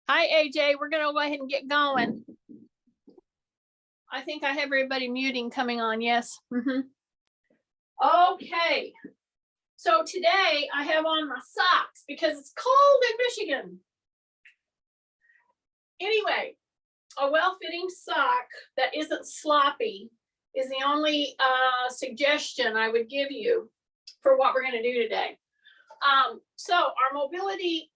Hi, AJ. We're going to go ahead and get going. I think I have everybody muting coming on. Yes. Okay. So today I have on my socks because it's cold in Michigan. Anyway, a well-fitting sock that isn't sloppy is the only suggestion I would give you for what we're going to do today. So our mobility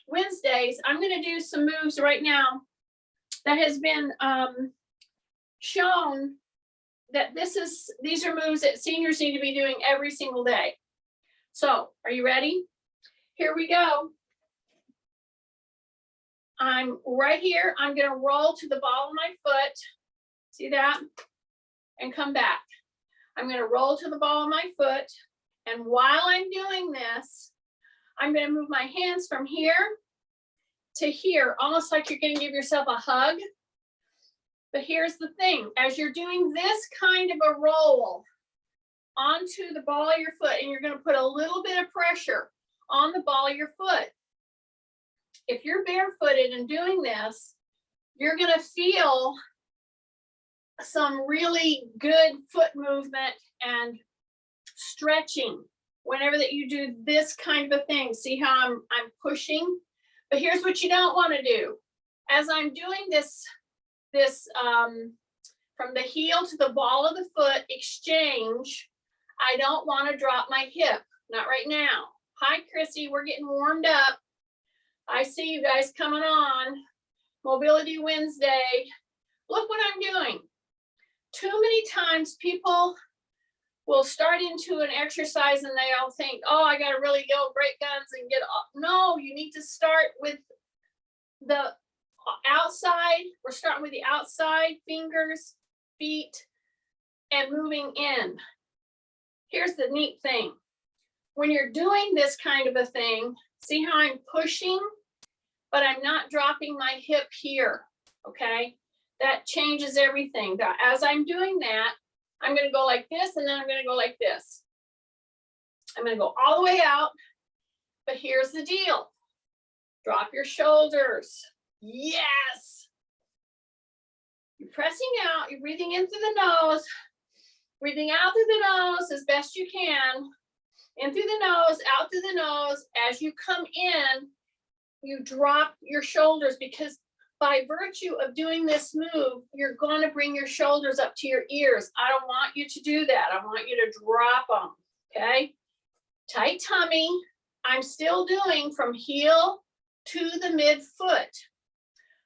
Wednesdays, I'm going to do some moves right now that has been shown that these are moves that seniors need to be doing every single day. So are you ready? Here we go. I'm right here. I'm going to roll to the ball of my foot. See that? And come back. I'm going to roll to the ball of my foot. And while I'm doing this, I'm going to move my hands from here to here, almost like you're going to give yourself a hug. But here's the thing, as you're doing this kind of a roll onto the ball of your foot, and you're going to put a little bit of pressure on the ball of your foot. If you're barefooted and doing this, you're going to feel some really good foot movement and stretching whenever that you do this kind of a thing. See how I'm pushing? But here's what you don't want to do. As I'm doing this from the heel to the ball of the foot exchange, I don't want to drop my hip. Not right now. Hi, Chrissy. We're getting warmed up. I see you guys coming on. Mobility Wednesday. Look what I'm doing. Too many times people will start into an exercise and they all think, oh, I got to really go great guns and get off. No, you need to start with the outside. We're starting with the outside, fingers, feet, and moving in. Here's the neat thing. When you're doing this kind of a thing, see how I'm pushing, but I'm not dropping my hip here, okay? That changes everything. As I'm doing that, I'm going to go like this, and then I'm going to go like this. I'm going to go all the way out, but here's the deal. Drop your shoulders. Yes. You're pressing out. You're breathing in through the nose, breathing out through the nose as best you can. In through the nose, out through the nose. As you come in, you drop your shoulders, because by virtue of doing this move, you're going to bring your shoulders up to your ears. I don't want you to do that. I want you to drop them, okay? Tight tummy. I'm still doing from heel to the midfoot.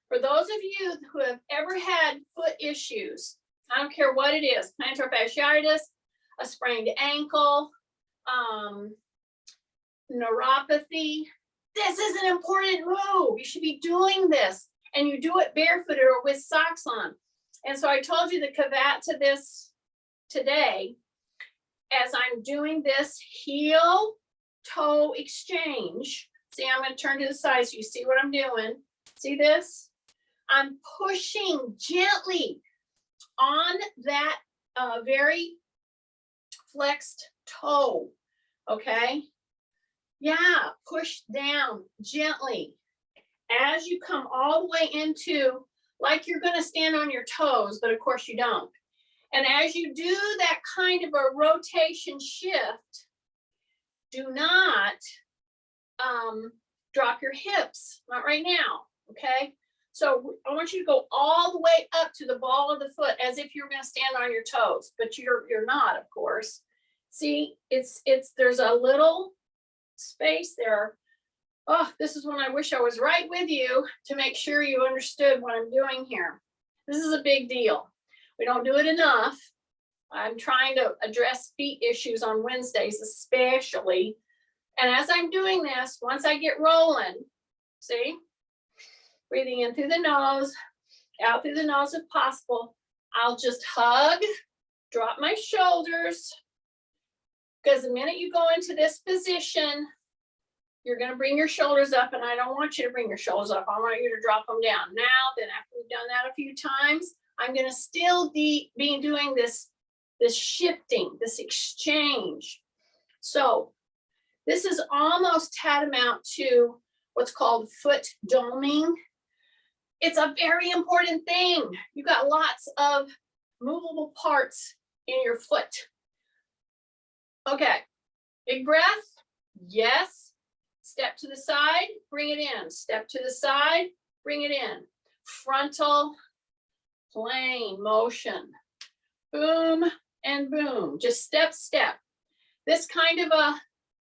For those of you who have ever had foot issues, I don't care what it is, plantar fasciitis, a sprained ankle, neuropathy, this is an important move. You should be doing this. And you do it barefooted or with socks on. And so I told you the caveat to this today, as I'm doing this heel toe exchange. See, I'm going to turn to the side so you see what I'm doing. See this? I'm pushing gently on that very flexed toe. Okay? Yeah, push down gently. As you come all the way into, like you're going to stand on your toes, but of course you don't. And as you do that kind of a rotation shift, do not drop your hips, not right now, okay? So I want you to go all the way up to the ball of the foot as if you're going to stand on your toes, but you're not, of course. See, there's a little space there. Oh, this is when I wish I was right with you to make sure you understood what I'm doing here. This is a big deal. We don't do it enough. I'm trying to address feet issues on Wednesdays, especially. And as I'm doing this, once I get rolling, see, breathing in through the nose, out through the nose if possible, I'll just hug, drop my shoulders, because the minute you go into this position, you're going to bring your shoulders up, and I don't want you to bring your shoulders up. I want you to drop them down. Now, then after we've done that a few times, I'm going to still be doing this shifting, this exchange. So this is almost tantamount to what's called foot doming. It's a very important thing. You got lots of movable parts in your foot. Okay, big breath. Yes. Step to the side, bring it in. Step to the side, bring it in. Frontal plane motion. Boom and boom. Just step, step. This kind of a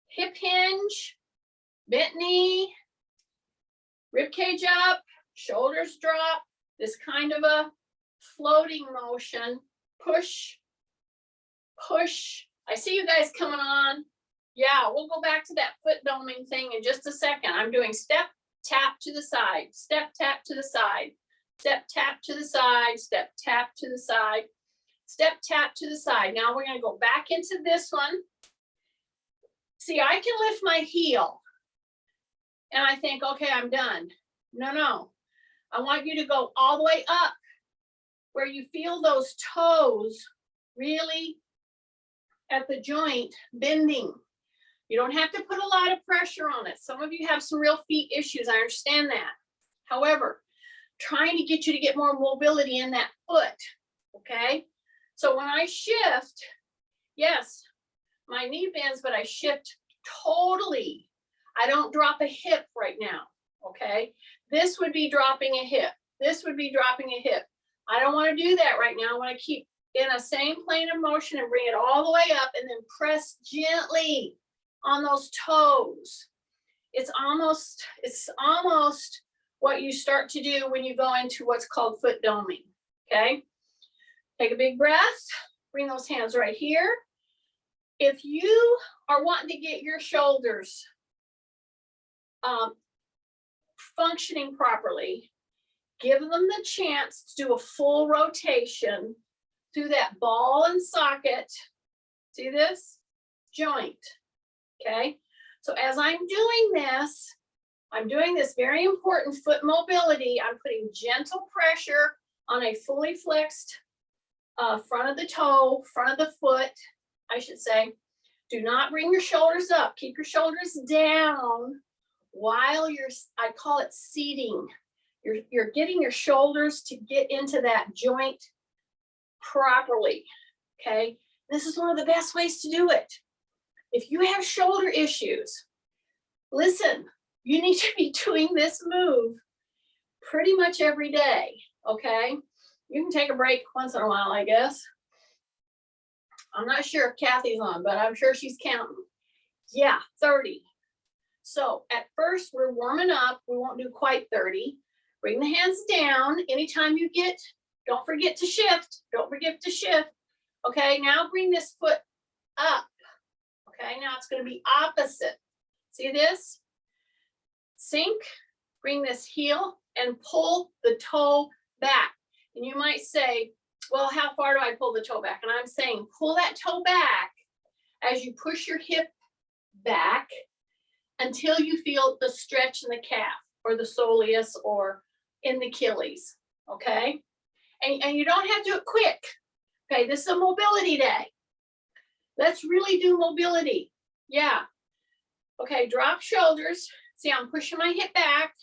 hip hinge, bent knee, rib cage up, shoulders drop, this kind of a floating motion. Push, push. I see you guys coming on. Yeah, we'll go back to that foot doming thing in just a second. I'm doing step, tap to the side, step, tap to the side, step, tap to the side, step, tap to the side, step, tap to the side. Now we're going to go back into this one. See, I can lift my heel and I think, okay, I'm done. No. I want you to go all the way up where you feel those toes really at the joint bending. You don't have to put a lot of pressure on it. Some of you have some real feet issues. I understand that. However, trying to get you to get more mobility in that foot. Okay. So when I shift, yes, my knee bends, but I shift totally. I don't drop a hip right now. Okay. This would be dropping a hip. This would be dropping a hip. I don't want to do that right now. I want to keep in a same plane of motion and bring it all the way up and then press gently on those toes. It's almost what you start to do when you go into what's called foot doming. Okay. Take a big breath. Bring those hands right here. If you are wanting to get your shoulders functioning properly, give them the chance to do a full rotation through that ball and socket. See this? Joint. Okay. So as I'm doing this very important foot mobility. I'm putting gentle pressure on a fully flexed front of the toe, front of the foot, I should say. Do not bring your shoulders up. Keep your shoulders down while you're, I call it seating. You're getting your shoulders to get into that joint properly, okay? This is one of the best ways to do it. If you have shoulder issues, listen, you need to be doing this move pretty much every day, okay? You can take a break once in a while, I guess. I'm not sure if Kathy's on, but I'm sure she's counting. Yeah, 30. So at first we're warming up. We won't do quite 30. Bring the hands down. Anytime you get, don't forget to shift. Don't forget to shift. Okay, now bring this foot up. Okay, now it's going to be opposite. See this? Sink, bring this heel and pull the toe back. And you might say, well, how far do I pull the toe back? And I'm saying pull that toe back as you push your hip back until you feel the stretch in the calf or the soleus or in the Achilles, okay? And you don't have to do it quick, okay? This is a mobility day. Let's really do mobility. Yeah. Okay, drop shoulders. See, I'm pushing my hip back,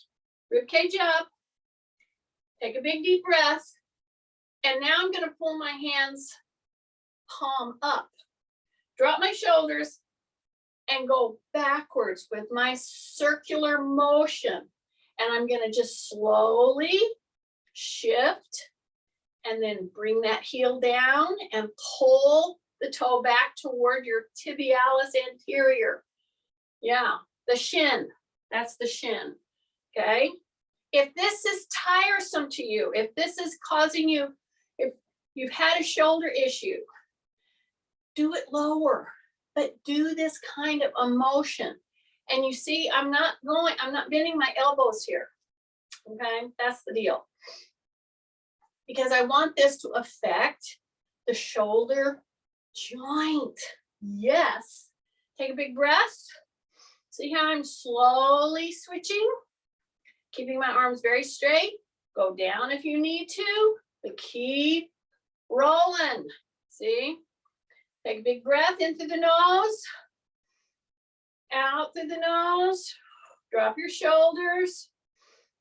rib cage up. Take a big deep breath. And now I'm going to pull my hands palm up. Drop my shoulders and go backwards with my circular motion. And I'm going to just slowly shift and then bring that heel down and pull the toe back toward your tibialis anterior. Yeah, the shin. That's the shin. Okay. If this is tiresome to you, if this is causing you, if you've had a shoulder issue, do it lower, but do this kind of a motion. And you see, I'm not bending my elbows here. Okay, that's the deal. Because I want this to affect the shoulder joint. Yes. Take a big breath. See how I'm slowly switching? Keeping my arms very straight. Go down if you need to, but keep rolling. See? Take a big breath in through the nose. Out through the nose. Drop your shoulders.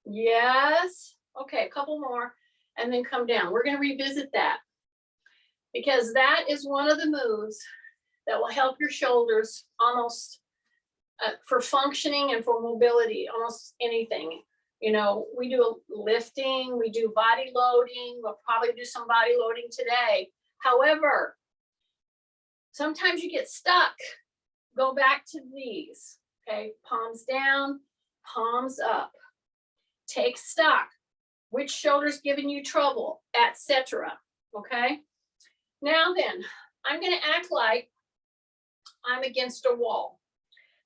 Yes. Okay, a couple more, and then come down. We're going to revisit that because that is one of the moves that will help your shoulders almost for functioning and for mobility, almost anything. You know, we do lifting, we do body loading. We'll probably do some body loading today. However, sometimes you get stuck. Go back to these. Okay, palms down, palms up. Take stock. Which shoulder's giving you trouble, etc. Okay. Now then, I'm going to act like I'm against a wall.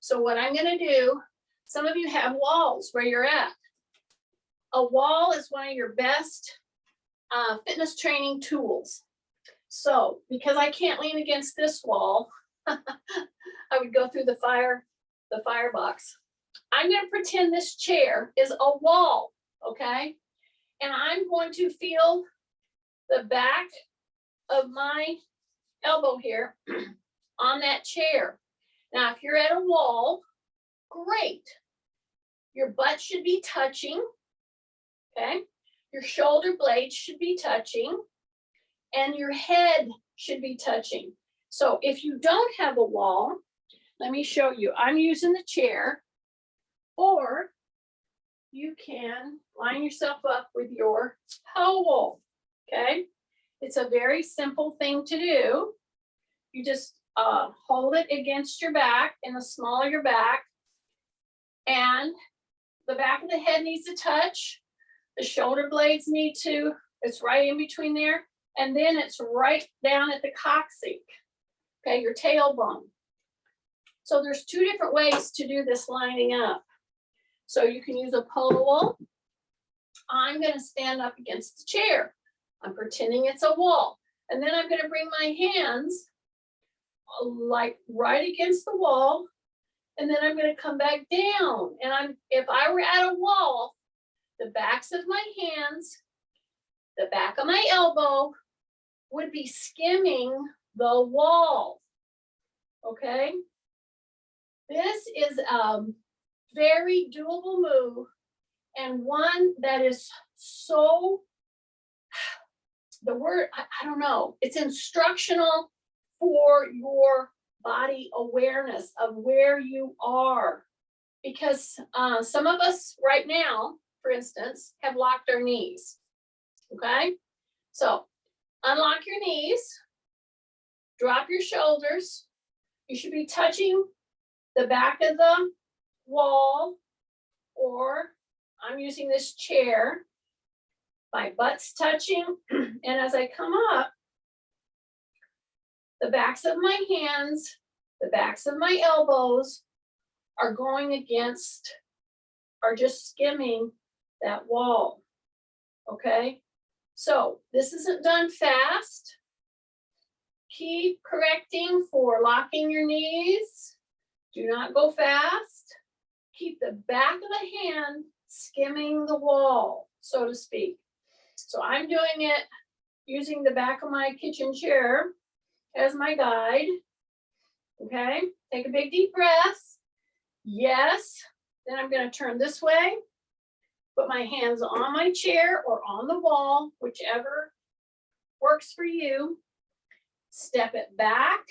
So what I'm going to do, some of you have walls where you're at. A wall is one of your best fitness training tools. So because I can't lean against this wall, I would go through the firebox. I'm going to pretend this chair is a wall, okay? And I'm going to feel the back of my elbow here on that chair. Now, if you're at a wall, great. Your butt should be touching, okay? Your shoulder blades should be touching, and your head should be touching. So if you don't have a wall, let me show you. I'm using the chair, or you can line yourself up with your towel, okay? It's a very simple thing to do. You just hold it against your back, in the small of your back, and the back of the head needs to touch. The shoulder blades need to, it's right in between there, and then it's right down at the coccyx, okay, your tailbone. So there's two different ways to do this lining up. So you can use a pole. I'm going to stand up against the chair. I'm pretending it's a wall. And then I'm going to bring my hands like right against the wall. And then I'm going to come back down. And if I were at a wall, the backs of my hands, the back of my elbow would be skimming the wall. Okay? This is very doable move, and one that is so, the word, I don't know, it's instructional for your body awareness of where you are. Because some of us right now, for instance, have locked our knees, okay? So unlock your knees, drop your shoulders. You should be touching the back of the wall, or I'm using this chair. My butt's touching, and as I come up, the backs of my hands, the backs of my elbows are going against, are just skimming that wall, okay? So this isn't done fast. Keep correcting for locking your knees. Do not go fast. Keep the back of the hand skimming the wall, so to speak. So I'm doing it using the back of my kitchen chair as my guide. Okay, take a big deep breath. Yes. Then I'm going to turn this way, put my hands on my chair or on the wall, whichever works for you. Step it back.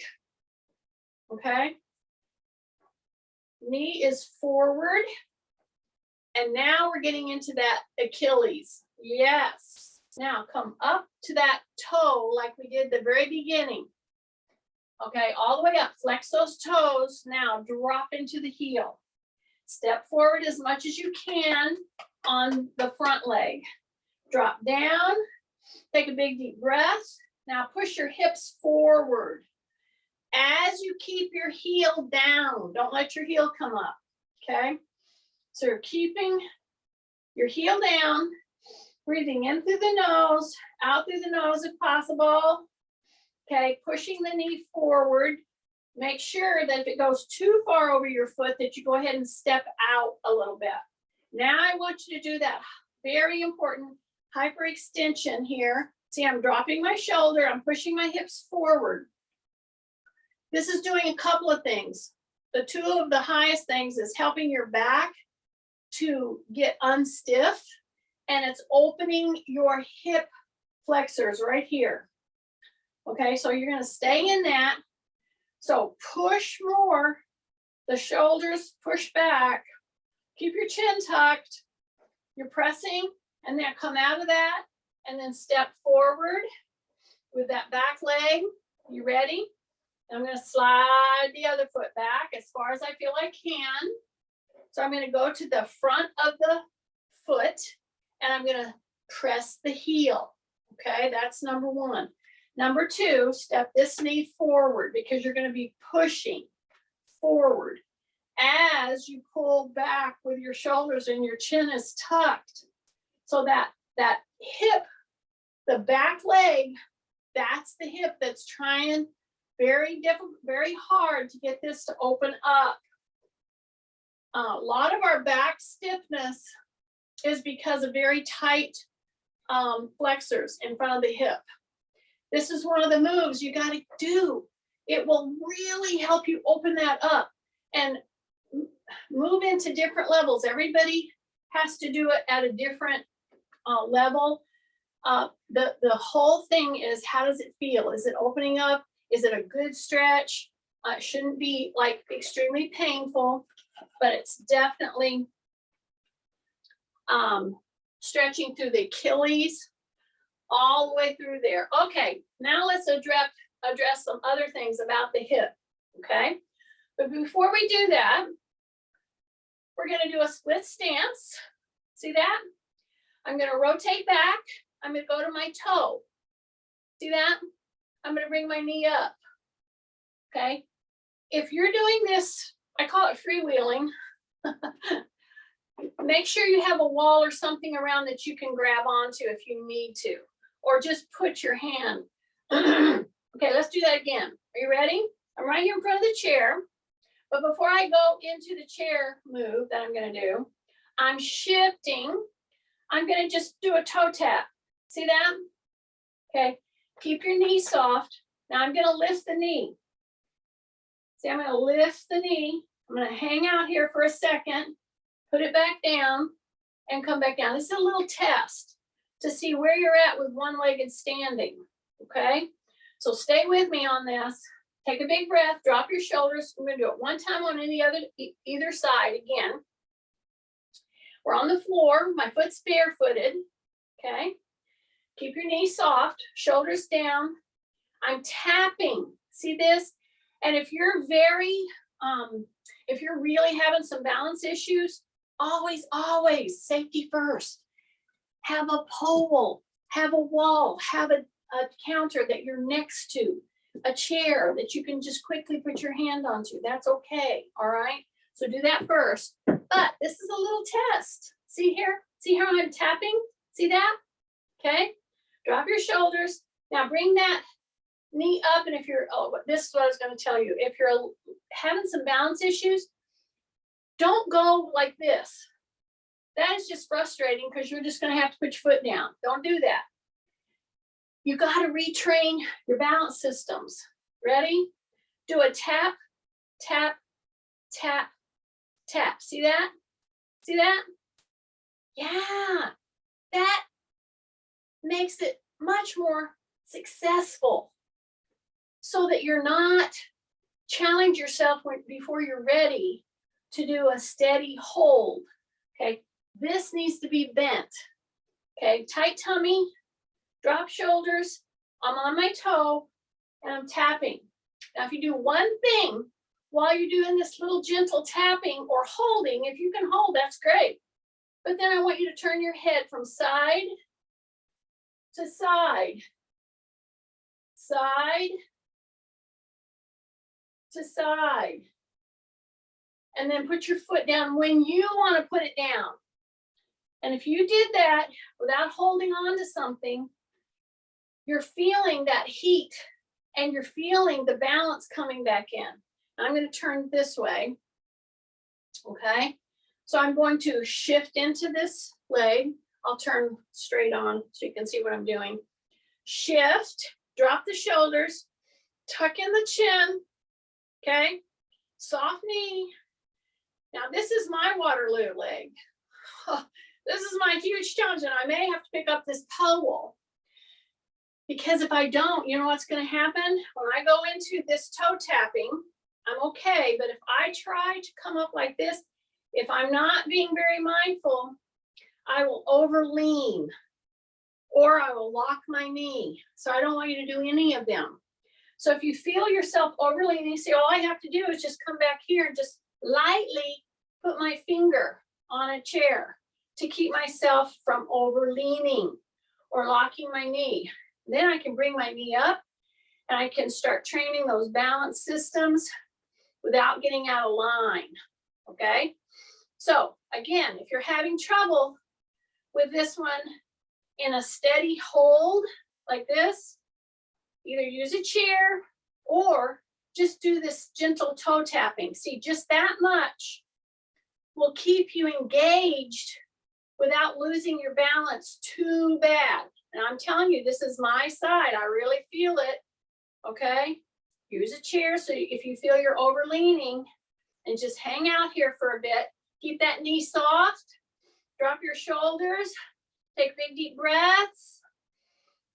Okay. Knee is forward. And now we're getting into that Achilles. Yes. Now come up to that toe like we did at the very beginning. Okay, all the way up. Flex those toes. Now drop into the heel. Step forward as much as you can on the front leg. Drop down. Take a big deep breath. Now push your hips forward. As you keep your heel down, don't let your heel come up, okay? So you're keeping your heel down, breathing in through the nose, out through the nose if possible, okay? Pushing the knee forward. Make sure that if it goes too far over your foot that you go ahead and step out a little bit. Now I want you to do that very important hyperextension here. See, I'm dropping my shoulder, I'm pushing my hips forward. This is doing a couple of things. The two of the highest things is helping your back to get unstiff, and it's opening your hip flexors right here. Okay, so you're gonna stay in that. So push more, the shoulders push back, keep your chin tucked, you're pressing, and then come out of that, and then step forward with that back leg. You ready? I'm gonna slide the other foot back as far as I feel I can. So I'm gonna go to the front of the foot, and I'm gonna press the heel. Okay, that's number one. Number two, step this knee forward because you're gonna be pushing forward as you pull back with your shoulders and your chin is tucked. So that hip, the back leg, that's the hip that's trying very difficult, very hard to get this to open up. A lot of our back stiffness is because of very tight flexors in front of the hip. This is one of the moves you got to do. It will really help you open that up and move into different levels. Everybody has to do it at a different level. The whole thing is, how does it feel? Is it opening up? Is it a good stretch? It shouldn't be like extremely painful, but it's definitely stretching through the Achilles all the way through there. Okay, now let's address some other things about the hip, okay? But before we do that, we're gonna do a split stance. See that? I'm gonna rotate back. I'm gonna go to my toe. See that? I'm gonna bring my knee up, okay? If you're doing this, I call it freewheeling. Make sure you have a wall or something around that you can grab onto if you need to, or just put your hand. Okay, let's do that again. Are you ready? I'm right here in front of the chair, but before I go into the chair move that I'm gonna do, I'm shifting. I'm gonna just do a toe tap. See that? Okay, keep your knee soft. Now I'm gonna lift the knee. See, I'm gonna lift the knee. I'm gonna hang out here for a second, put it back down, and come back down. This is a little test to see where you're at with one-legged standing, okay? So stay with me on this. Take a big breath, drop your shoulders. We're gonna do it one time on either side again. We're on the floor, my foot's barefooted, okay? Keep your knees soft, shoulders down. I'm tapping, see this? And if you're if you're really having some balance issues, always, safety first. Have a pole, have a wall, have a counter that you're next to, a chair that you can just quickly put your hand onto. That's okay, all right? So do that first. But this is a little test. See here? See how I'm tapping? See that? Okay? Drop your shoulders. Now bring that knee up, and if you're, this is what I was going to tell you. If you're having some balance issues, don't go like this. That is just frustrating because you're just going to have to put your foot down. Don't do that. You got to retrain your balance systems. Ready? Do a tap, tap, tap, tap. See that? See that? Yeah, that makes it much more successful so that you're not challenge yourself before you're ready to do a steady hold. Okay, this needs to be bent. Okay, tight tummy, drop shoulders. I'm on my toe and I'm tapping. Now, if you do one thing while you're doing this little gentle tapping or holding, if you can hold, that's great. But then I want you to turn your head from side to side, side to side. And then put your foot down when you want to put it down. And if you did that without holding on to something, you're feeling that heat and you're feeling the balance coming back in. I'm going to turn this way. Okay. So I'm going to shift into this leg. I'll turn straight on so you can see what I'm doing. Shift, drop the shoulders, tuck in the chin. Okay. Soft knee. Now this is my Waterloo leg. this is my huge challenge, and I may have to pick up this pole. Because if I don't, you know what's going to happen? When I go into this toe tapping, I'm okay. But if I try to come up like this, if I'm not being very mindful, I will over lean or I will lock my knee. So I don't want you to do any of them. So if you feel yourself over leaning, you say, all I have to do is just come back here and just lightly put my finger on a chair to keep myself from over leaning or locking my knee. Then I can bring my knee up and I can start training those balance systems without getting out of line, okay? So again, if you're having trouble with this one in a steady hold like this, either use a chair or just do this gentle toe tapping. See, just that much will keep you engaged without losing your balance too bad. And I'm telling you, this is my side. I really feel it, okay? Use a chair so if you feel you're over leaning, and just hang out here for a bit. Keep that knee soft. Drop your shoulders. Take big deep breaths.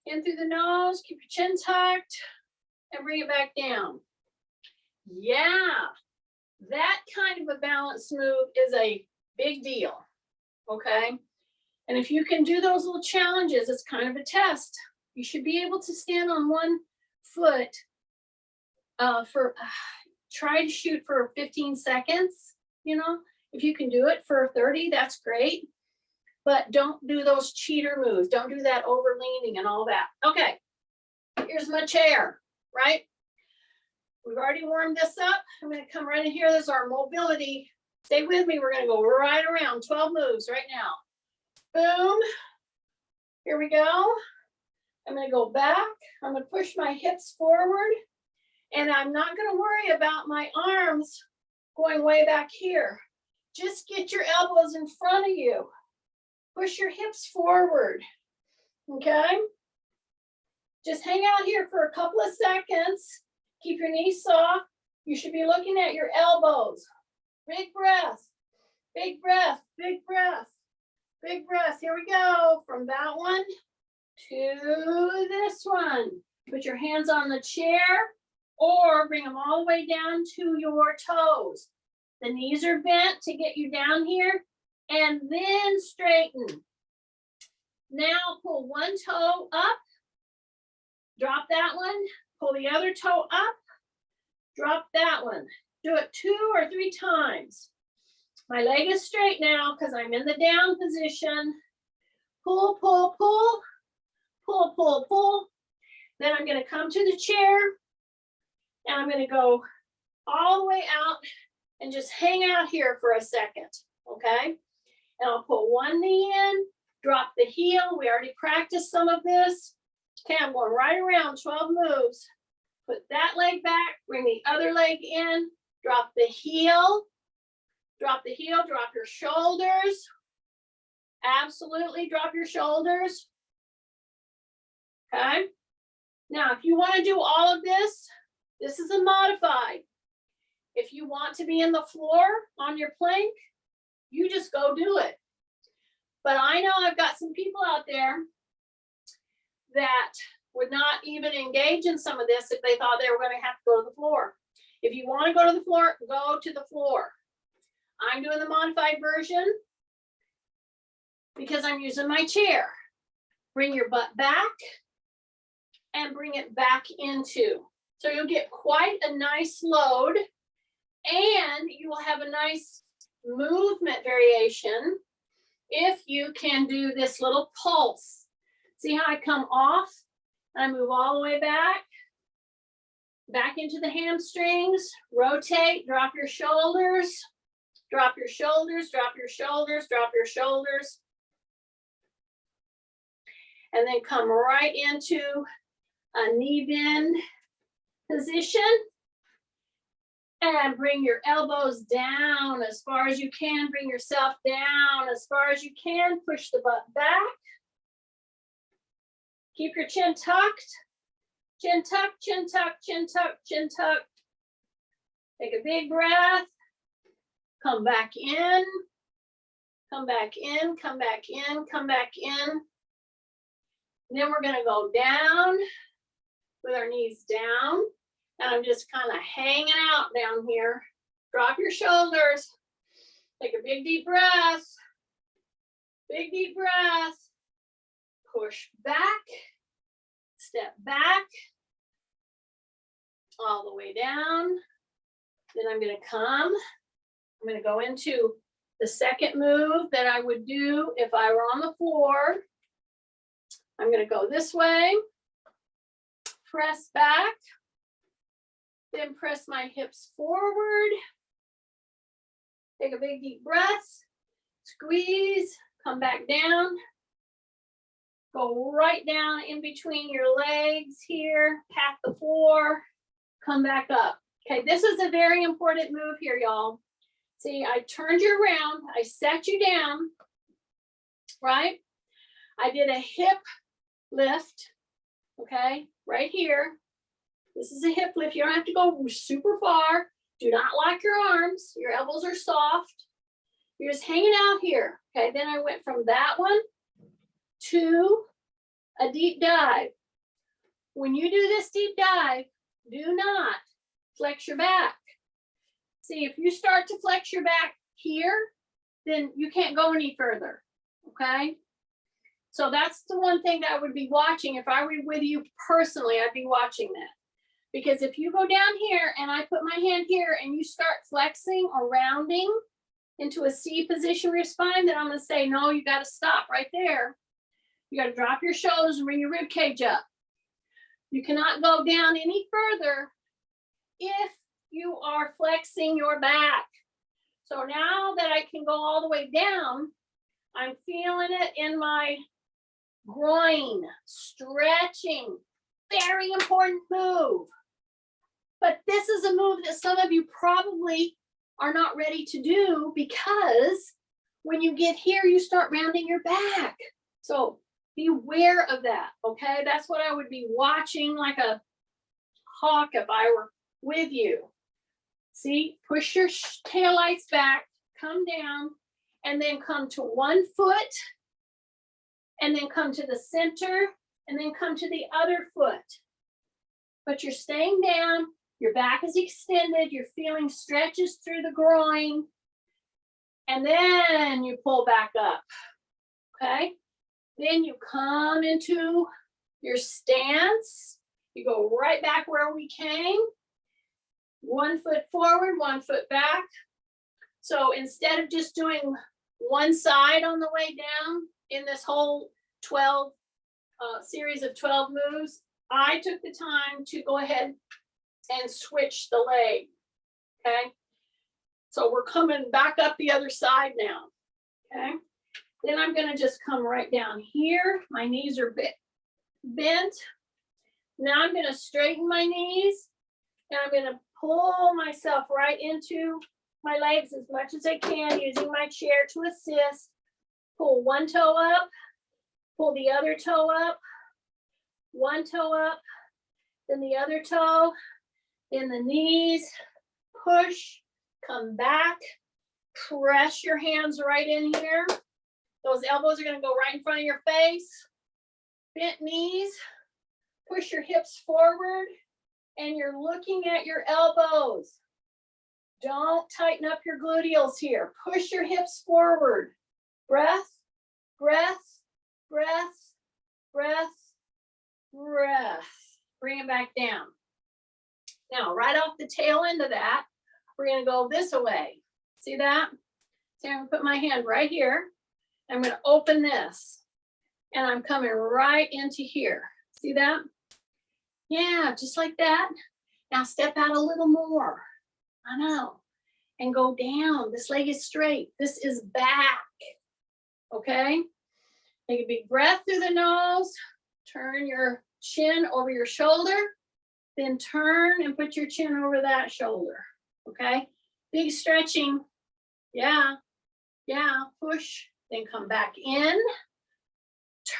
In through the nose. Keep your chin tucked. And bring it back down. Yeah. That kind of a balance move is a big deal. Okay? And if you can do those little challenges, it's kind of a test. You should be able to stand on one foot try to shoot for 15 seconds, you know. If you can do it for 30, that's great. But don't do those cheater moves. Don't do that over leaning and all that. Okay, here's my chair, right? We've already warmed this up. I'm gonna come right in here. There's our mobility. Stay with me. We're gonna go right around 12 moves right now. Boom. Here we go. I'm gonna go back. I'm gonna push my hips forward. And I'm not going to worry about my arms going way back here. Just get your elbows in front of you. Push your hips forward. Okay? Just hang out here for a couple of seconds. Keep your knees soft. You should be looking at your elbows. Big breath. Big breath. Big breath. Big breath. Here we go. From that one to this one. Put your hands on the chair. Or bring them all the way down to your toes. The knees are bent to get you down here. And then straighten. Now pull one toe up. Drop that one. Pull the other toe up. Drop that one. Do it 2 or 3 times. My leg is straight now because I'm in the down position. Pull, pull, pull. Pull, pull, pull. Then I'm going to come to the chair. And I'm going to go all the way out and just hang out here for a second, okay? And I'll put one knee in, drop the heel. We already practiced some of this. Okay, I'm going right around 12 moves. Put that leg back, bring the other leg in, drop the heel, drop the heel, drop your shoulders. Absolutely drop your shoulders. Okay? Now, if you want to do all of this, this is a modified. If you want to be in the floor on your plank, you just go do it. But I know I've got some people out there that would not even engage in some of this if they thought they were going to have to go to the floor. If you want to go to the floor, go to the floor. I'm doing the modified version because I'm using my chair. Bring your butt back and bring it back into. So you'll get quite a nice load and you will have a nice movement variation if you can do this little pulse. See how I come off and I move all the way back into the hamstrings, rotate, drop your shoulders, drop your shoulders, drop your shoulders, drop your shoulders. And then come right into a knee bend position and bring your elbows down as far as you can. Bring yourself down as far as you can. Push the butt back. Keep your chin tucked. Chin tuck, chin tuck, chin tuck, chin tuck. Take a big breath. Come back in. come back in, come back in, come back in. And then we're gonna go down with our knees down. And I'm just kind of hanging out down here. Drop your shoulders. Take a big deep breath. Big deep breath. Push back. Step back. All the way down. Then I'm going to come. I'm going to go into the second move that I would do if I were on the floor. I'm going to go this way. Press back. Then press my hips forward. Take a big deep breath. Squeeze. Come back down. Go right down in between your legs here. Pat the floor. Come back up. Okay, this is a very important move here, y'all. See, I turned you around. I sat you down, right? I did a hip lift, okay, right here. This is a hip lift. You don't have to go super far. Do not lock your arms. Your elbows are soft. You're just hanging out here. Okay, then I went from that one to a deep dive. When you do this deep dive, do not flex your back. See, if you start to flex your back here, then you can't go any further, okay? So that's the one thing that I would be watching. If I were with you personally, I'd be watching that. Because if you go down here and I put my hand here and you start flexing or rounding into a C position with your spine, then I'm gonna say, no, you gotta stop right there. You gotta drop your shoulders and bring your rib cage up. You cannot go down any further if you are flexing your back. So now that I can go all the way down, I'm feeling it in my groin, stretching. Very important move. But this is a move that some of you probably are not ready to do because when you get here, you start rounding your back. So beware of that, okay? That's what I would be watching like a hawk if I were with you. See, push your taillights back, come down, and then come to one foot, and then come to the center, and then come to the other foot. But you're staying down, your back is extended, you're feeling stretches through the groin, and then you pull back up, okay? Then you come into your stance. You go right back where we came. 1 foot forward, 1 foot back. So instead of just doing one side on the way down in this whole 12 series of 12 moves, I took the time to go ahead and switch the leg, okay? So we're coming back up the other side now, okay? Then I'm gonna just come right down here. My knees are bent. Now I'm gonna straighten my knees and I'm gonna pull myself right into my legs as much as I can using my chair to assist. Pull one toe up, pull the other toe up, one toe up, then the other toe, then the knees, push, come back, press your hands right in here. Those elbows are gonna go right in front of your face. Bent knees, push your hips forward, and you're looking at your elbows. Don't tighten up your gluteals here. Push your hips forward. Breath, breath, breath, breath, breath. Bring it back down. Now, right off the tail end of that, we're gonna go this way. See that? So I'm gonna put my hand right here. I'm gonna open this and I'm coming right into here. See that? Yeah, just like that. Now step out a little more. I know. And go down. This leg is straight. This is back. Okay? Take a big breath through the nose. Turn your chin over your shoulder. Then turn and put your chin over that shoulder. Okay? Big stretching. Yeah. Yeah. Push. Then come back in.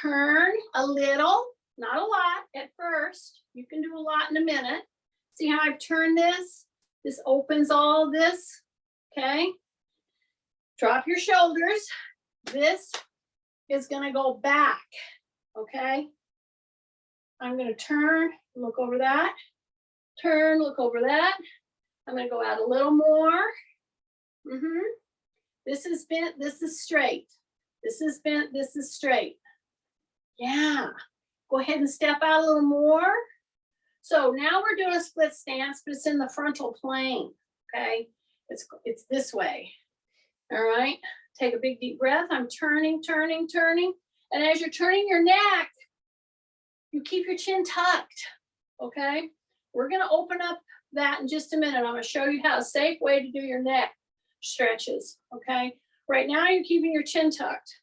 Turn a little. Not a lot at first. You can do a lot in a minute. See how I've turned this? This opens all this, okay? Drop your shoulders. This is gonna go back, okay? I'm gonna turn, look over that, turn, look over that. I'm gonna go out a little more. This is bent, this is straight. This is bent, this is straight. Yeah, go ahead and step out a little more. So now we're doing a split stance, but it's in the frontal plane, okay? It's this way, all right? Take a big deep breath. I'm turning, turning, turning. And as you're turning your neck, you keep your chin tucked, okay? We're gonna open up that in just a minute. I'm gonna show you how a safe way to do your neck stretches, okay? Right now you're keeping your chin tucked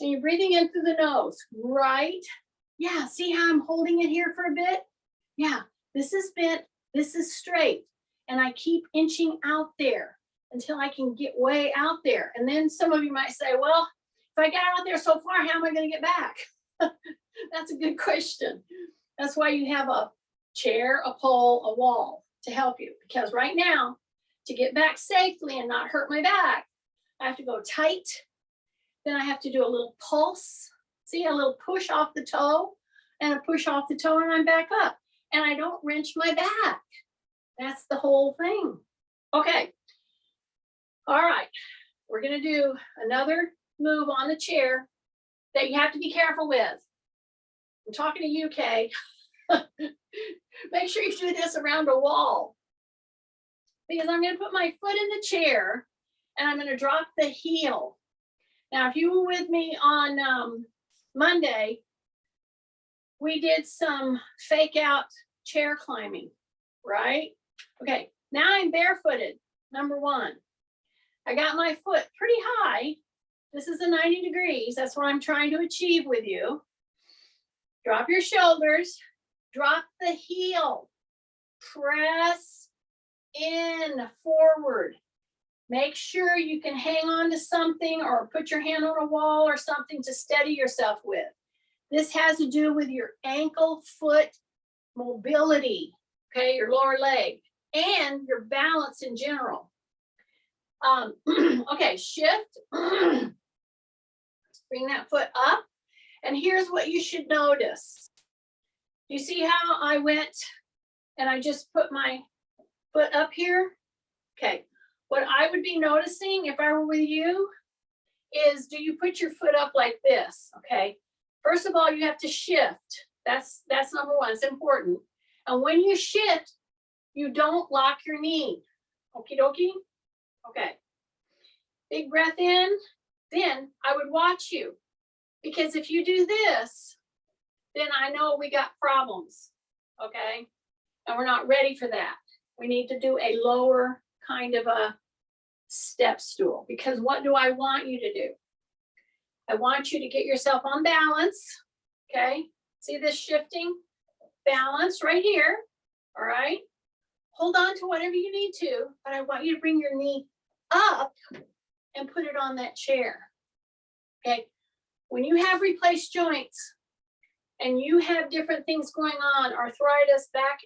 and you're breathing in through the nose, right? Yeah, see how I'm holding it here for a bit? Yeah, this is bent, this is straight. And I keep inching out there until I can get way out there. And then some of you might say, well, if I got out there so far, how am I gonna get back? That's a good question. That's why you have a chair, a pole, a wall to help you. Because right now, to get back safely and not hurt my back, I have to go tight. Then I have to do a little pulse. See, a little push off the toe and a push off the toe and I'm back up. And I don't wrench my back. That's the whole thing. Okay. All right. We're going to do another move on the chair that you have to be careful with. I'm talking to you, Kay. Make sure you do this around a wall. Because I'm going to put my foot in the chair and I'm going to drop the heel. Now, if you were with me on Monday, we did some fake out chair climbing, right? Okay, now I'm barefooted, number one. I got my foot pretty high. This is a 90 degrees. That's what I'm trying to achieve with you. Drop your shoulders, drop the heel, press in forward. Make sure you can hang on to something or put your hand on a wall or something to steady yourself with. This has to do with your ankle foot mobility, okay, your lower leg, and your balance in general. Okay, shift. Bring that foot up. And here's what you should notice. You see how I went and I just put my foot up here? Okay, what I would be noticing if I were with you is, do you put your foot up like this? Okay, first of all, you have to shift. That's number one, it's important. And when you shift, you don't lock your knee. Okie dokie? Okay. Big breath in. Then I would watch you. Because if you do this, then I know we got problems. Okay? And we're not ready for that. We need to do a lower kind of a step stool. Because what do I want you to do? I want you to get yourself on balance. Okay? See this shifting? Balance right here. All right? Hold on to whatever you need to, but I want you to bring your knee up and put it on that chair. Okay? When you have replaced joints and you have different things going on, arthritis, back,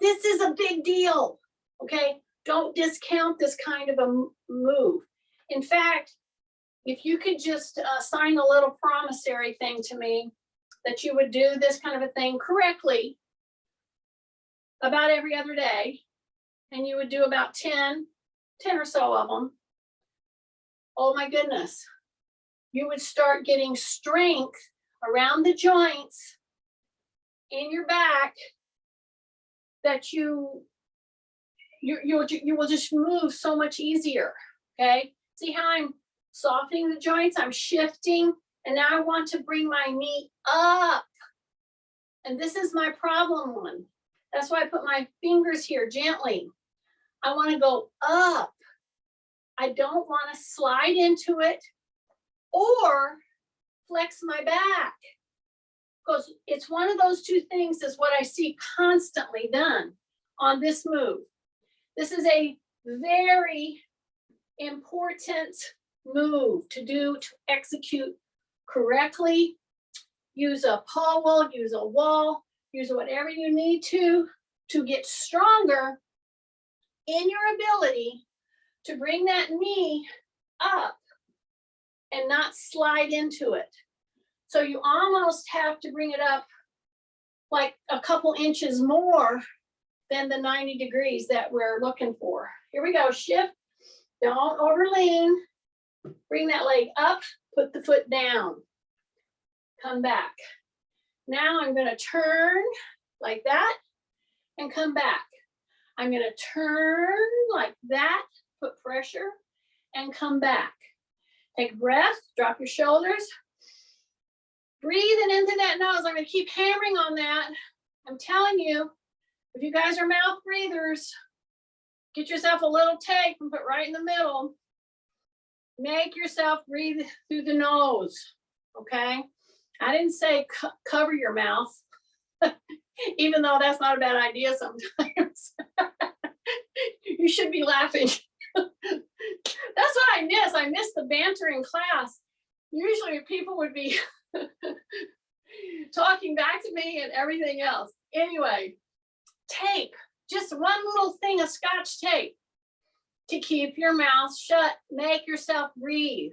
this is a big deal. Okay? Don't discount this kind of a move. In fact, if you could just sign a little promissory thing to me that you would do this kind of a thing correctly about every other day, and you would do about 10 or so of them, oh my goodness, you would start getting strength around the joints in your back that you will just move so much easier. Okay, see how I'm softening the joints, I'm shifting, and now I want to bring my knee up. And this is my problem one. That's why I put my fingers here gently. I want to go up. I don't want to slide into it or flex my back. Because it's one of those two things is what I see constantly done on this move. This is a very important move to do, to execute correctly. Use a pole, use a wall, use whatever you need to get stronger in your ability to bring that knee up and not slide into it. So you almost have to bring it up like a couple inches more than the 90 degrees that we're looking for. Here we go, shift, don't overlean. Bring that leg up, put the foot down, come back. Now I'm gonna turn like that and come back. I'm gonna turn like that, put pressure and come back. Take a breath, drop your shoulders. Breathing into that nose. I'm gonna keep hammering on that. I'm telling you, if you guys are mouth breathers, get yourself a little tape and put right in the middle. Make yourself breathe through the nose, okay? I didn't say cover your mouth, even though that's not a bad idea sometimes. You should be laughing. That's what I miss. I miss the banter in class. Usually people would be talking back to me and everything else. Anyway, tape, just one little thing of Scotch tape to keep your mouth shut. Make yourself breathe.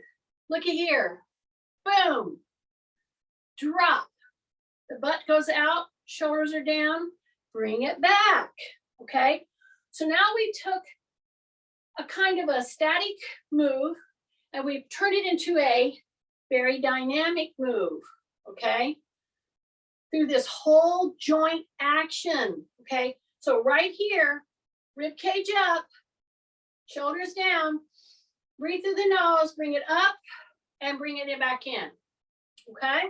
Look at here. Boom. Drop. The butt goes out, shoulders are down, bring it back. Okay. So now we took a kind of a static move and we've turned it into a very dynamic move. Okay. Through this whole joint action. Okay. So right here, rib cage up, shoulders down, breathe through the nose, bring it up and bring it back in. Okay.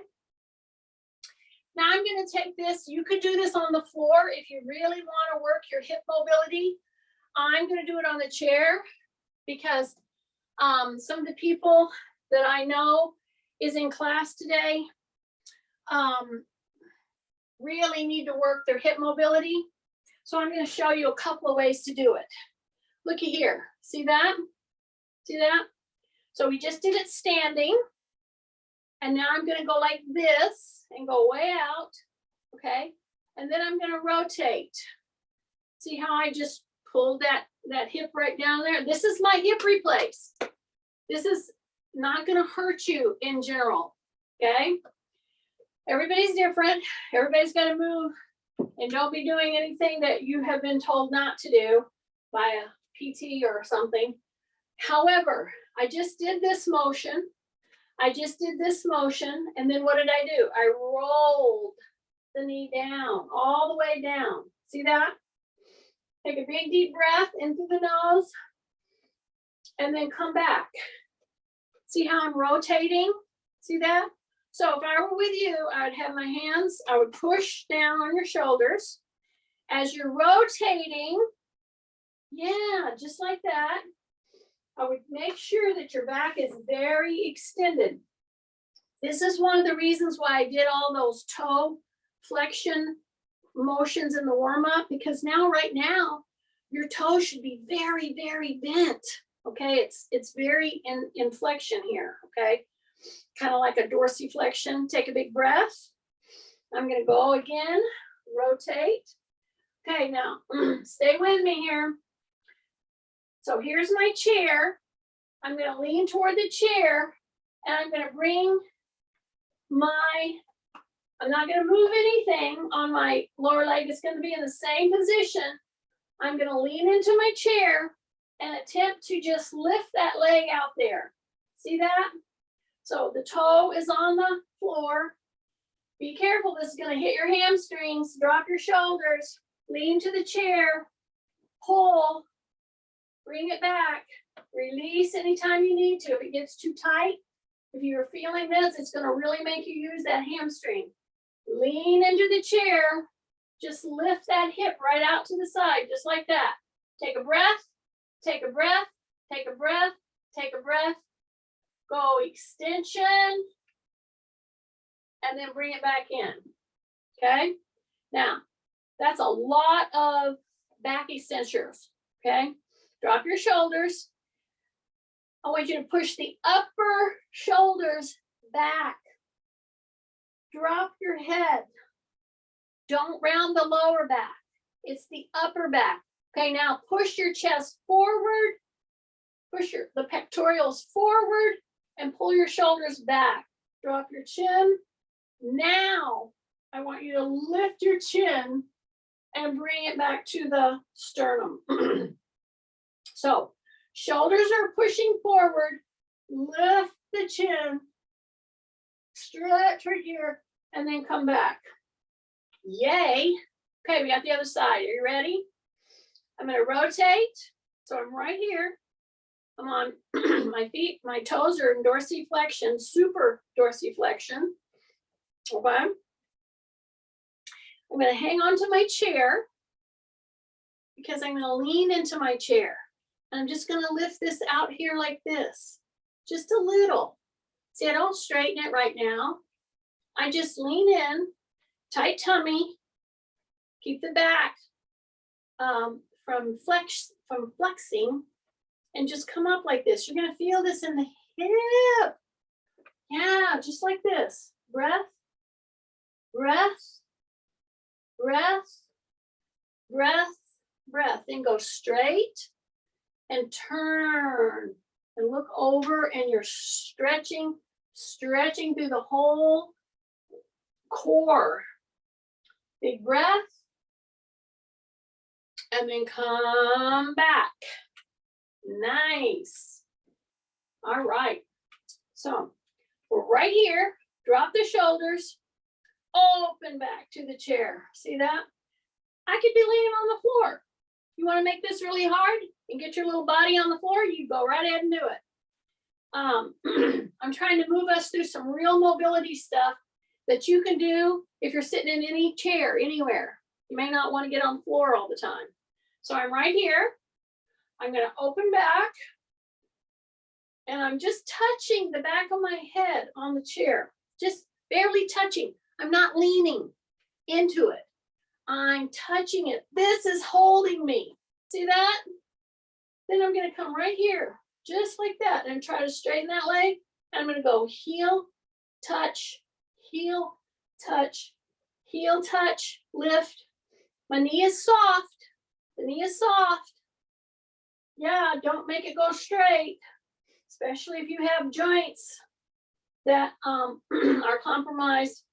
Now I'm going to take this. You could do this on the floor if you really want to work your hip mobility. I'm going to do it on the chair because some of the people that I know is in class today really need to work their hip mobility. So I'm going to show you a couple of ways to do it. Looky here. See that? See that? So we just did it standing. And now I'm going to go like this and go way out. Okay. And then I'm going to rotate. See how I just pulled that hip right down there? This is my hip replace. This is not going to hurt you in general. Okay. Everybody's different. Everybody's got to move and don't be doing anything that you have been told not to do by a PT or something. However, I just did this motion. I just did this motion. And then what did I do? I rolled the knee down, all the way down. See that? Take a big deep breath in through the nose and then come back. See how I'm rotating? See that? So if I were with you, I would have my hands, I would push down on your shoulders. As you're rotating, yeah, just like that, I would make sure that your back is very extended. This is one of the reasons why I did all those toe flexion motions in the warm-up, because now, right now, your toes should be very, very bent. Okay, it's very in flexion here, okay? Kind of like a dorsiflexion. Take a big breath. I'm gonna go again, rotate. Okay, now stay with me here. So here's my chair. I'm gonna lean toward the chair and I'm gonna bring I'm not gonna move anything on my lower leg. It's gonna be in the same position. I'm gonna lean into my chair and attempt to just lift that leg out there. See that? So the toe is on the floor. Be careful, this is gonna hit your hamstrings. Drop your shoulders, lean to the chair, pull, bring it back, release anytime you need to. If it gets too tight, if you're feeling this, it's gonna really make you use that hamstring. Lean into the chair, just lift that hip right out to the side, just like that. Take a breath, take a breath, take a breath, take a breath. Go extension, and then bring it back in, okay? Now, that's a lot of back extensors, okay? Drop your shoulders. I want you to push the upper shoulders back. Drop your head. Don't round the lower back. It's the upper back. Okay, now push your chest forward. Push the pectorals forward and pull your shoulders back. Drop your chin. Now, I want you to lift your chin and bring it back to the sternum. So, shoulders are pushing forward. Lift the chin. Stretch right here, and then come back. Yay. Okay, we got the other side. Are you ready? I'm going to rotate. So I'm right here. I'm on my feet. My toes are in dorsiflexion, super dorsiflexion. Okay. I'm going to hang on to my chair because I'm going to lean into my chair. And I'm just going to lift this out here like this. Just a little. See, I don't straighten it right now. I just lean in, tight tummy, keep the back from flexing, and just come up like this. You're gonna feel this in the hip. Yeah, just like this. Breath, breath, breath, breath, breath. Then go straight and turn and look over, and you're stretching through the whole core. Big breath. And then come back. Nice. All right. So we're right here. Drop the shoulders. Open back to the chair. See that? I could be laying on the floor. You want to make this really hard and get your little body on the floor? You go right ahead and do it. I'm trying to move us through some real mobility stuff that you can do if you're sitting in any chair, anywhere. You may not want to get on the floor all the time. So I'm right here. I'm going to open back. And I'm just touching the back of my head on the chair. Just barely touching. I'm not leaning into it. I'm touching it. This is holding me. See that? Then I'm going to come right here, just like that, and try to straighten that leg. I'm going to go heel, touch, heel, touch, heel, touch, lift. My knee is soft. The knee is soft. Yeah, don't make it go straight, especially if you have joints that are compromised.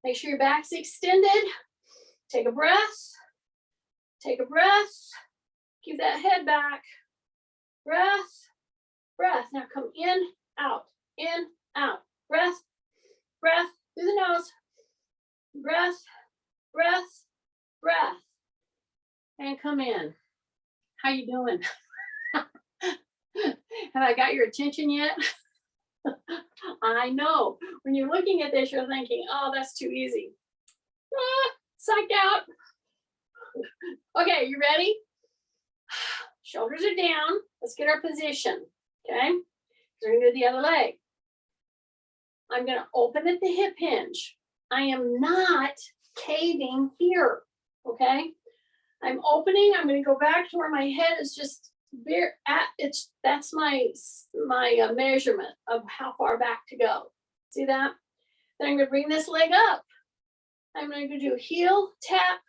Make sure your back's extended. Take a breath. Take a breath. Keep that head back. Breath. Breath. Now come in, out, breath, breath, through the nose, breath, breath, breath, and come in. How you doing? Have I got your attention yet? I know, when you're looking at this, you're thinking, oh, that's too easy. Psyched out. Okay, you ready? Shoulders are down. Let's get our position, okay? We're gonna do the other leg. I'm gonna open at the hip hinge. I am not caving here, okay? I'm opening. I'm gonna go back to where my head is just that's my measurement of how far back to go. See that? Then I'm gonna bring this leg up. I'm gonna go do heel tap.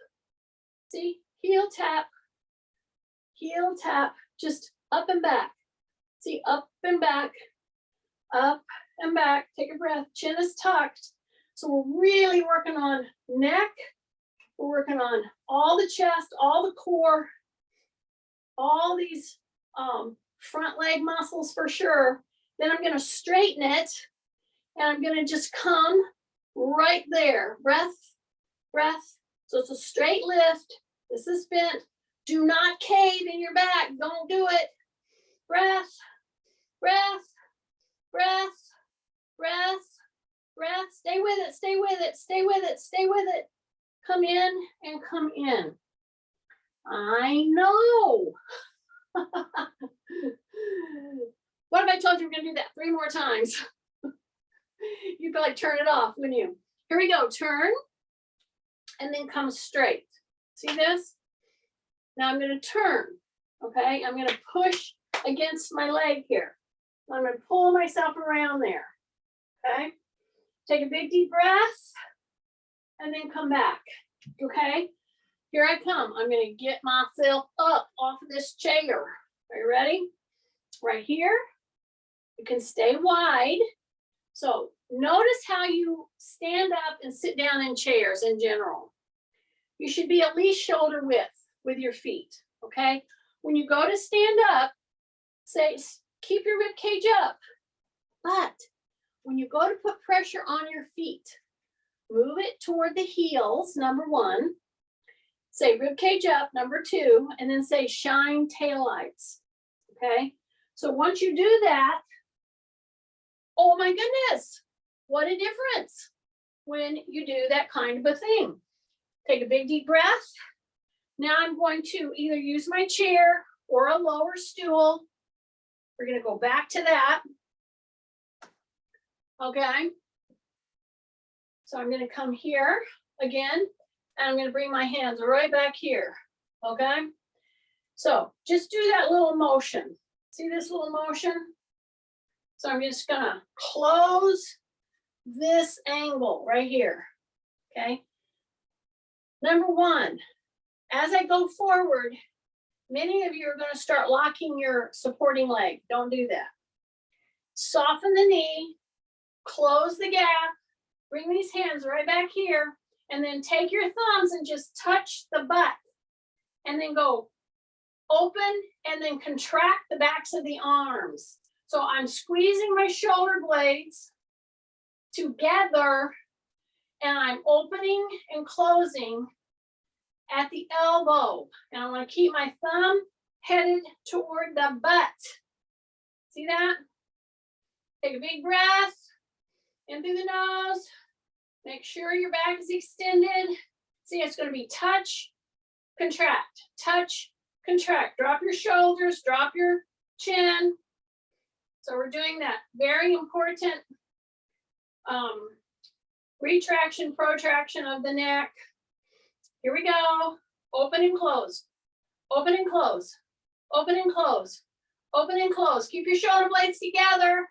See, heel tap, just up and back. See, up and back, up and back. Take a breath. Chin is tucked. So we're really working on neck. We're working on all the chest, all the core, all these front leg muscles for sure. Then I'm going to straighten it, and I'm going to just come right there. Breath, breath. So it's a straight lift. This is bent. Do not cave in your back. Don't do it. Breath, breath, breath, breath, breath. Stay with it, stay with it, stay with it, stay with it. Come in and come in. I know. What if I told you we're going to do that 3 more times? You'd probably turn it off, wouldn't you? Here we go. Turn and then come straight. See this? Now I'm going to turn. Okay, I'm going to push against my leg here. I'm going to pull myself around there. Okay, take a big deep breath and then come back. Okay, here I come. I'm going to get myself up off of this chair. Are you ready? Right here. You can stay wide. So notice how you stand up and sit down in chairs in general. You should be at least shoulder width with your feet, okay? When you go to stand up, say, keep your rib cage up. But when you go to put pressure on your feet, move it toward the heels, number one. Say rib cage up, number two, and then say shine taillights, okay? So once you do that, oh my goodness, what a difference when you do that kind of a thing. Take a big deep breath. Now I'm going to either use my chair or a lower stool. We're going to go back to that. Okay. So I'm going to come here again, and I'm going to bring my hands right back here. Okay. So just do that little motion. See this little motion? So I'm just going to close this angle right here. Okay. Number one, as I go forward, many of you are going to start locking your supporting leg. Don't do that. Soften the knee, close the gap, bring these hands right back here, and then take your thumbs and just touch the butt. And then go open and then contract the backs of the arms. So I'm squeezing my shoulder blades together, and I'm opening and closing at the elbow. And I want to keep my thumb headed toward the butt. See that? Take a big breath in through the nose. Make sure your back is extended. See, it's going to be touch, contract, touch, contract. Drop your shoulders, drop your chin. So we're doing that very important retraction, protraction of the neck. Here we go. Open and close. Open and close. Open and close. Open and close. Keep your shoulder blades together.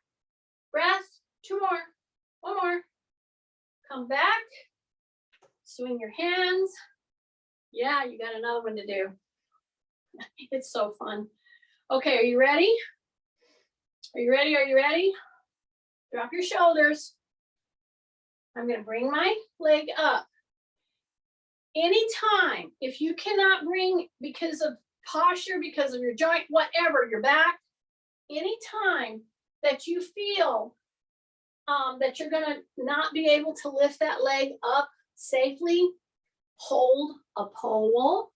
Breath. Two more. One more. Come back. Swing your hands. Yeah, you got another one to do. It's so fun. Okay, are you ready? Are you ready? Are you ready? Drop your shoulders. I'm going to bring my leg up. Anytime, if you cannot bring, because of posture, because of your joint, whatever, your back, anytime that you feel that you're going to not be able to lift that leg up safely, hold a pole,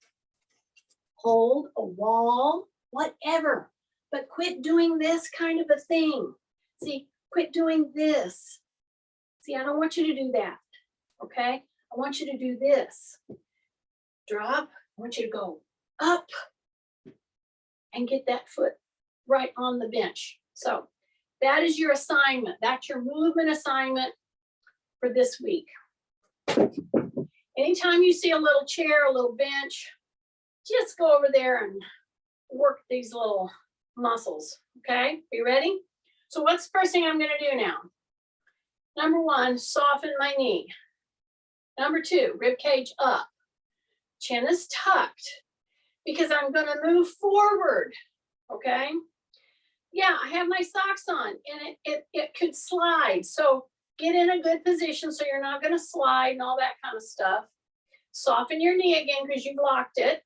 hold a wall, whatever. But quit doing this kind of a thing. See, quit doing this. See, I don't want you to do that, okay? I want you to do this. Drop. I want you to go up and get that foot right on the bench. So that is your assignment. That's your movement assignment for this week. Anytime you see a little chair, a little bench, just go over there and work these little muscles, okay? Are you ready? So what's the first thing I'm going to do now? Number one, soften my knee. Number two, rib cage up. Chin is tucked because I'm going to move forward, okay? Yeah, I have my socks on and it could slide. So get in a good position so you're not going to slide and all that kind of stuff. Soften your knee again because you've locked it.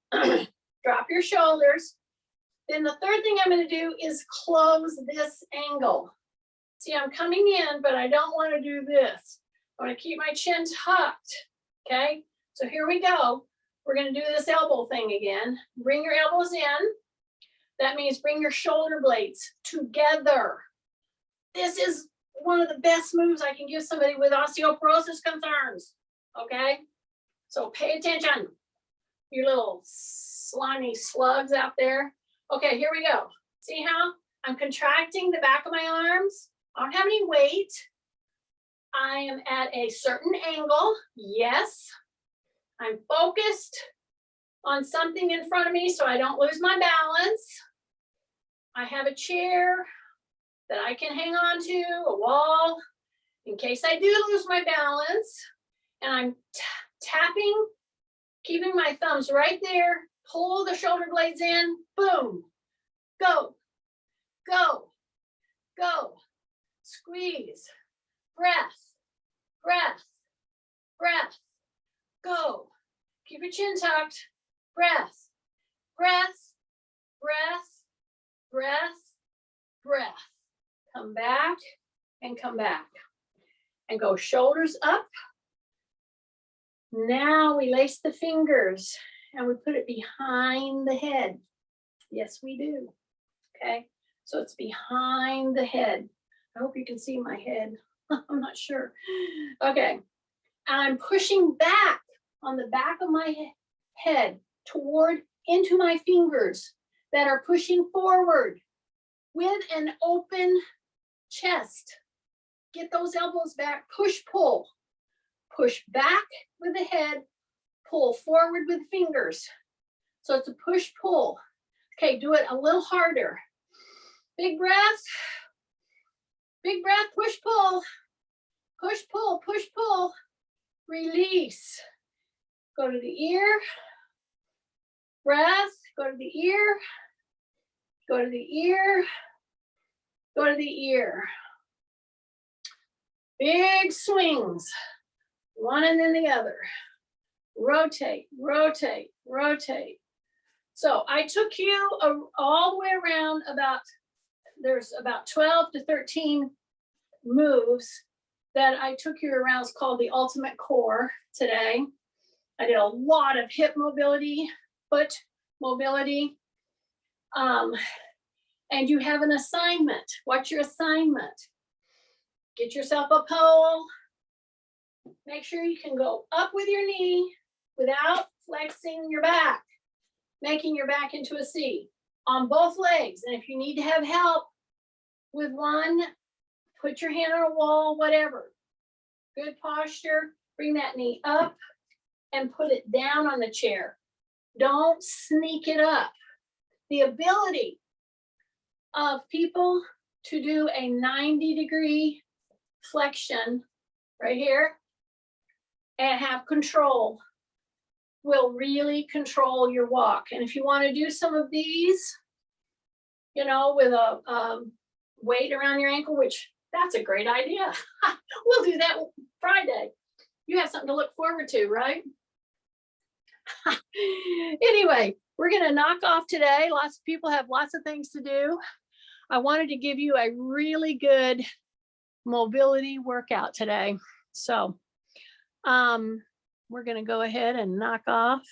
Drop your shoulders. Then the third thing I'm going to do is close this angle. See, I'm coming in, but I don't want to do this. I want to keep my chin tucked, okay? So here we go. We're going to do this elbow thing again. Bring your elbows in. That means bring your shoulder blades together. This is one of the best moves I can give somebody with osteoporosis concerns, okay? So pay attention, you little slimy slugs out there. Okay, here we go. See how I'm contracting the back of my arms? I don't have any weight. I am at a certain angle. Yes. I'm focused on something in front of me so I don't lose my balance. I have a chair that I can hang on to, a wall, in case I do lose my balance. And I'm tapping, keeping my thumbs right there. Pull the shoulder blades in. Boom. Go. Go. Go. Squeeze. Breath. Breath. Breath. Go. Keep your chin tucked. Breath. Breath. Breath. Breath. Breath. Come back and come back. And go shoulders up. Now we lace the fingers and we put it behind the head. Yes, we do. Okay, so it's behind the head. I hope you can see my head. I'm not sure. Okay, I'm pushing back on the back of my head toward into my fingers that are pushing forward with an open chest. Get those elbows back, push, pull. Push back with the head, pull forward with fingers. So it's a push, pull. Okay, do it a little harder. Big breath, push, pull. Push, pull, push, pull. Release. Go to the ear. Breath, go to the ear. Go to the ear. Go to the ear. Big swings. One and then the other. Rotate, rotate, rotate. So I took you all the way around there's about 12 to 13 moves that I took you around. It's called the Ultimate Core today. I did a lot of hip mobility, foot mobility. And you have an assignment. What's your assignment? Get yourself a pole. Make sure you can go up with your knee without flexing your back, making your back into a C on both legs. And if you need to have help with one, put your hand on a wall, whatever. Good posture. Bring that knee up and put it down on the chair. Don't sneak it up. The ability of people to do a 90-degree flexion right here and have control will really control your walk. And if you want to do some of these, you know, with a weight around your ankle, which that's a great idea. We'll do that Friday. You have something to look forward to, right? Anyway, we're going to knock off today. Lots of people have lots of things to do. I wanted to give you a really good mobility workout today. So we're going to go ahead and knock off.